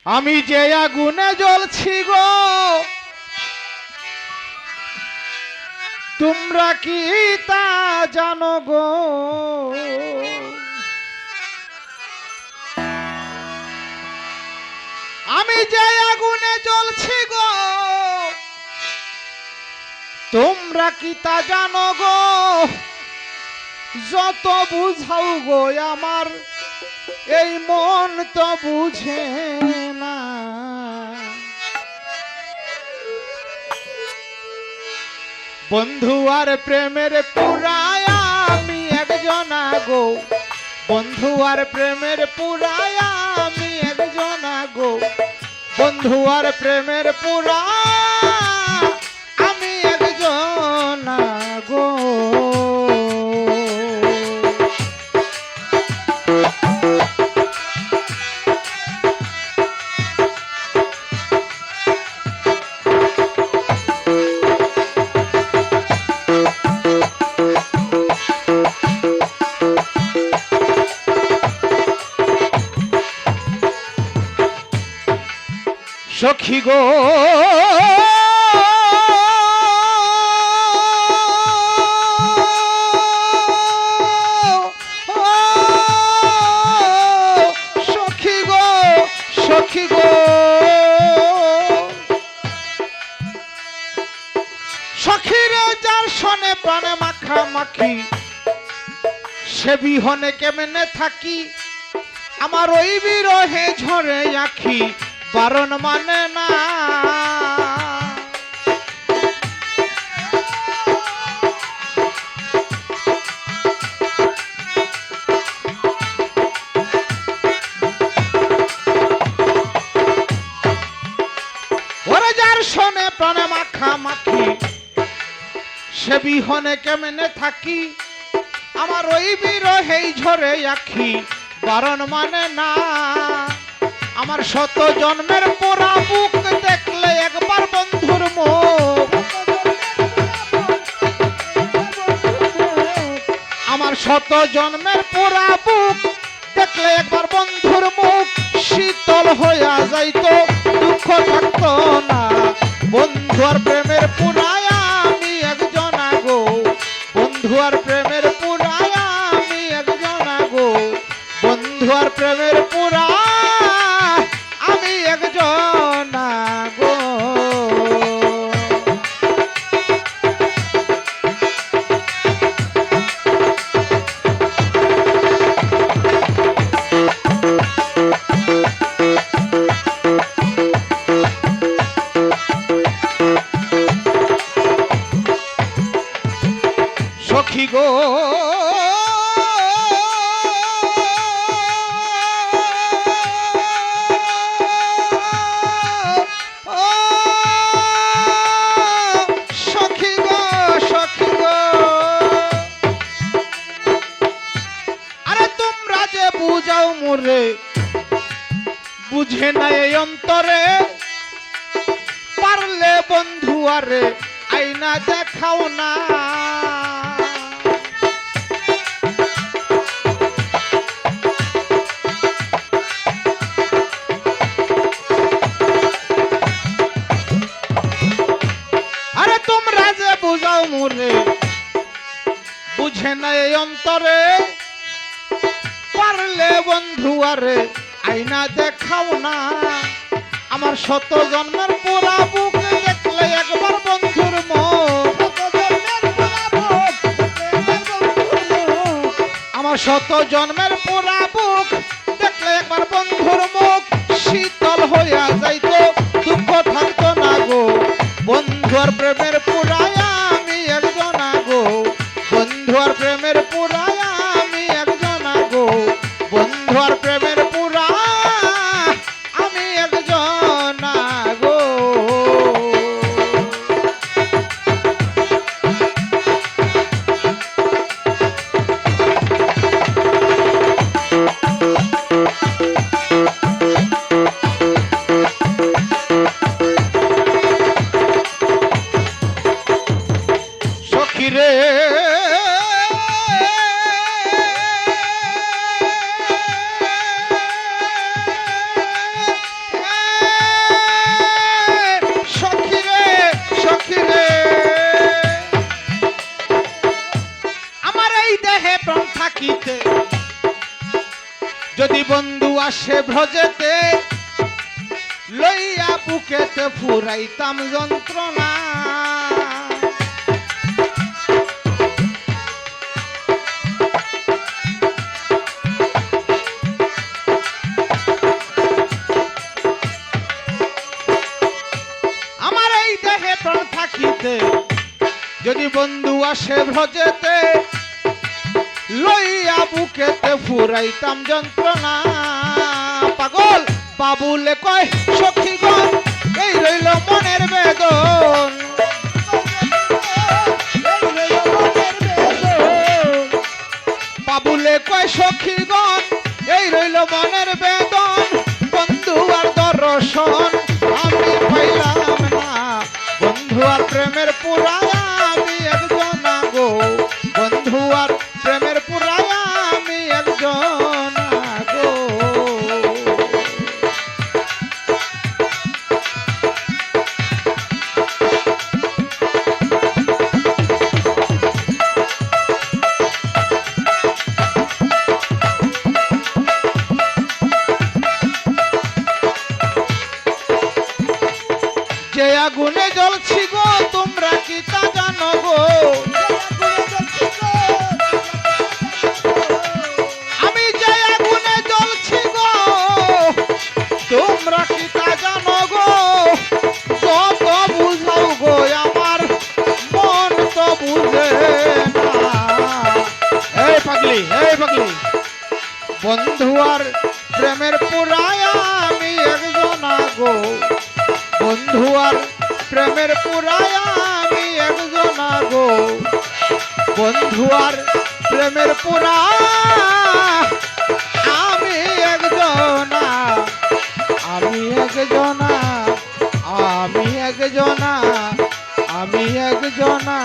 আমি যে আগুনে জ্বলছি গো, তোমরা কি তা জানো গো? আমি যে আগুনে জ্বলছি গো, তোমরা কি তা জানো গো? যত বুঝাও গো আমার এই মন তো বুঝে না। বন্ধু আর প্রেমের পুরায়া আমি একজনা গো, বন্ধু আর প্রেমের পুরায়া আমি একজনা গো, বন্ধু আর প্রেমের পুরা আমি একজনা গো। সখী গো সখী গো সখী গো, সখীরে যার শোনে প্রাণে মাখামাখি, সে বিহনে কেমনে থাকি, আমার ওই বিরহে ঝরে আখি বারণ মানে না। ওরে যার শোনে প্রাণে মাখামাখি, সে বিহনে কেমনে থাকি, আমার ওই বিরহেই ঝরে আখি বারণ মানে না। আমার শত জন্মের পোড়া বুক দেখলে একবার বন্ধুর মুখ, আমার শত জন্মের পোড়া বুক দেখলে একবার বন্ধুর মুখ শীতল হইয়া যাইতো, দুঃখ থাকতো না। বন্ধু আর প্রেমের পুরায়া আমি একজনা গো, বন্ধু আর প্রেমের পুরায়া আমি একজনা গো, বন্ধু আর প্রেমের পুরা আমি একজনা গো। সখী গো বুঝাও মোরে, বুঝে না এই অন্তরে, পারলে বন্ধু আরে আইনা দেখাও না। আরে তোমরা যে বুঝাও মোরে, বুঝে না এই অন্তরে, পারলে বন্ধু আরে আইনা দেখাও না। আমার শত জন্মের পোড়া বুক দেখলে একবার বন্ধুর মুখ, আমার শত জন্মের পোড়া বুক দেখলে একবার বন্ধুর মুখ শীতল হইয়া যাইতো, দুঃখ থাকতো না গো। বন্ধু আর প্রেমের পুরায়া আমি একজনা গো, বন্ধু আর প্রেমের পুরায়া আমি একজনা গো, বন্ধু আর প্রেমের পুরা আমি একজনা গো। বন্ধু আসে ভ্রজেতে লইয়া বুকেতে ফুরাইতাম যন্ত্রণা আমার এই দেহে প্রাণ থাকিতে যদি বন্ধু আসে ভ্রজেতে লইয়া বুকেতে ফুরাইতাম যন্ত্রণা পাগল বাবুলে কয় সখীগণ এই রইল মনের বেদন বাবুলে কয় সখীগণ এই রইল মনের বেদন বন্ধু আর দর্শন আমি পাইলাম না বন্ধু আর প্রেমের পুরায়া আমি একজন গো বন্ধু আর প্রেমের পুরায়া আমি একজন গো যে আগুনে জ্বলছি গো তোমরা কি তা জানো গো আমি যে আগুনে জ্বলছি গো তোমরা কি তা জানো গো যত বুঝাও গো আমার মন তো বুঝে না এই পাগলি বন্ধু আর প্রেমের পুরায়া আমি একজন গো বন্ধু আর প্রেমের পুরায়া আমি একজন গো বন্ধু আর প্রেমের পুরা আমি একজনা আমি একজনা আমি একজনা আমি একজনা